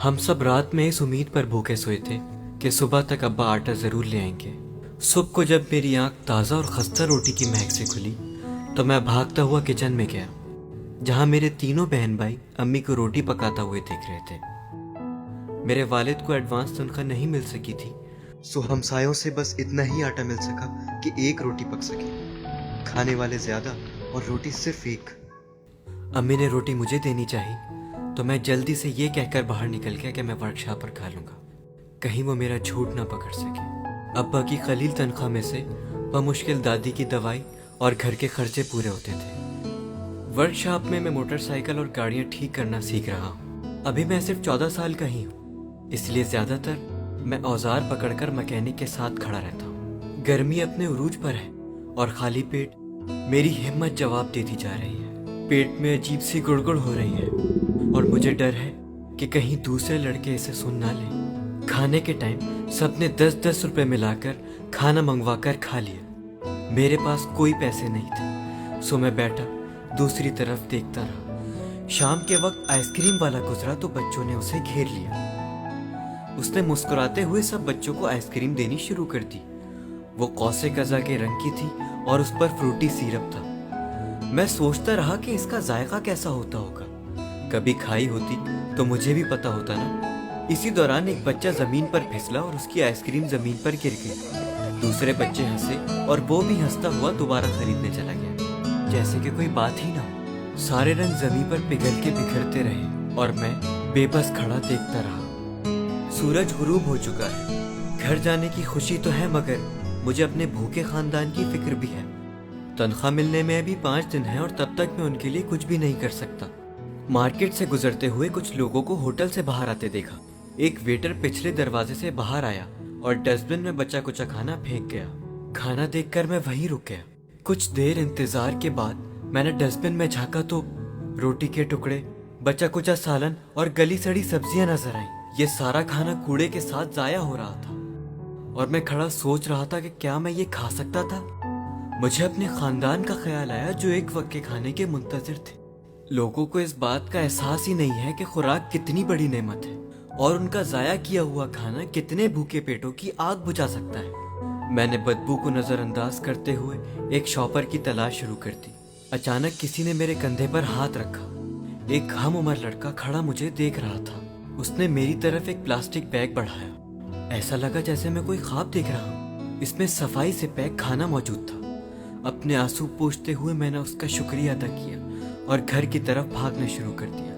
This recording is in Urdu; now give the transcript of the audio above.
ہم سب رات میں اس امید پر بھوکے سوئے تھے کہ صبح تک ابا آٹا ضرور لے آئیں گے۔ صبح کو جب میری آنکھ تازہ اور خستہ روٹی کی مہک سے کھلی تو میں بھاگتا ہوا کچن میں گیا، جہاں میرے تینوں بہن بھائی امی کو روٹی پکاتا ہوئے دیکھ رہے تھے۔ میرے والد کو ایڈوانس تنخواہ نہیں مل سکی تھی، سو ہمسایوں سے بس اتنا ہی آٹا مل سکا کہ ایک روٹی پک سکے، کھانے والے زیادہ اور روٹی صرف ایک۔ امی نے روٹی مجھے دینی چاہی تو میں جلدی سے یہ کہہ کر باہر نکل گیا کہ میں ورک شاپ پر کھا لوں گا، کہیں وہ میرا جھوٹ نہ پکڑ سکے۔ ابا کی قلیل تنخواہ میں سے بمشکل دادی کی دوائی اور گھر کے خرچے پورے ہوتے تھے۔ ورک شاپ میں موٹر سائیکل اور گاڑیاں ٹھیک کرنا سیکھ رہا ہوں۔ ابھی میں صرف 14 سال کا ہی ہوں، اس لیے زیادہ تر میں اوزار پکڑ کر مکینک کے ساتھ کھڑا رہتا ہوں۔ گرمی اپنے عروج پر ہے اور خالی پیٹ میری ہمت جواب دیتی جا رہی ہے۔ پیٹ میں عجیب سی گڑگڑ ہو رہی ہے اور مجھے ڈر ہے کہ کہیں دوسرے لڑکے اسے سن نہ لیں۔ کھانے کے ٹائم سب نے 10-10 روپے ملا کر کھانا منگوا کر کھا لیا۔ میرے پاس کوئی پیسے نہیں تھے، سو میں بیٹھا دوسری طرف دیکھتا رہا۔ شام کے وقت آئس کریم والا گزرا تو بچوں نے اسے گھیر لیا۔ اس نے مسکراتے ہوئے سب بچوں کو آئس کریم دینی شروع کر دی۔ وہ قوس قزح کے رنگ کی تھی اور اس پر فروٹی سیرپ تھا۔ میں سوچتا رہا کہ اس کا ذائقہ کیسا ہوتا ہوگا، کبھی کھائی ہوتی تو مجھے بھی پتا ہوتا نا۔ اسی دوران ایک بچہ زمین پر پھسلا اور اس کی آئس کریم زمین پر گر گئی۔ دوسرے بچے ہنسے اور وہ بھی ہنستا ہوا دوبارہ خریدنے چلا گیا، جیسے کہ کوئی بات ہی نہ ہو۔ سارے رنگ زمین پر پگھل کے بکھرتے رہے اور میں بے بس کھڑا دیکھتا رہا۔ سورج غروب ہو چکا ہے، گھر جانے کی خوشی تو ہے مگر مجھے اپنے بھوکے خاندان کی فکر بھی ہے۔ تنخواہ ملنے میں ابھی 5 دن ہے اور تب تک میں ان کے لیے کچھ بھی نہیں کر سکتا۔ مارکیٹ سے گزرتے ہوئے کچھ لوگوں کو ہوٹل سے باہر آتے دیکھا۔ ایک ویٹر پچھلے دروازے سے باہر آیا اور ڈسٹ بن میں بچا کچا کھانا پھینک گیا۔ کھانا دیکھ کر میں وہیں رک گیا۔ کچھ دیر انتظار کے بعد میں نے ڈسٹ بن میں جھانکا تو روٹی کے ٹکڑے، بچا کچا سالن اور گلی سڑی سبزیاں نظر آئیں۔ یہ سارا کھانا کوڑے کے ساتھ ضائع ہو رہا تھا اور میں کھڑا سوچ رہا تھا کہ کیا میں یہ کھا سکتا تھا؟ مجھے اپنے خاندان کا خیال آیا جو ایک وقت کے کھانے کے منتظر تھے۔ لوگوں کو اس بات کا احساس ہی نہیں ہے کہ خوراک کتنی بڑی نعمت ہے اور ان کا ضائع کیا ہوا کھانا کتنے بھوکے پیٹوں کی آگ بجھا سکتا ہے۔ میں نے بدبو کو نظر انداز کرتے ہوئے ایک شاپر کی تلاش شروع کر دی۔ اچانک کسی نے میرے کندھے پر ہاتھ رکھا۔ ایک ہم عمر لڑکا کھڑا مجھے دیکھ رہا تھا۔ اس نے میری طرف ایک پلاسٹک بیگ بڑھایا۔ ایسا لگا جیسے میں کوئی خواب دیکھ رہا ہوں۔ اس میں صفائی سے پیک کھانا موجود تھا۔ اپنے آنسو پوچھتے ہوئے میں نے اس کا شکریہ ادا کیا اور گھر کی طرف بھاگنا شروع کر دیا۔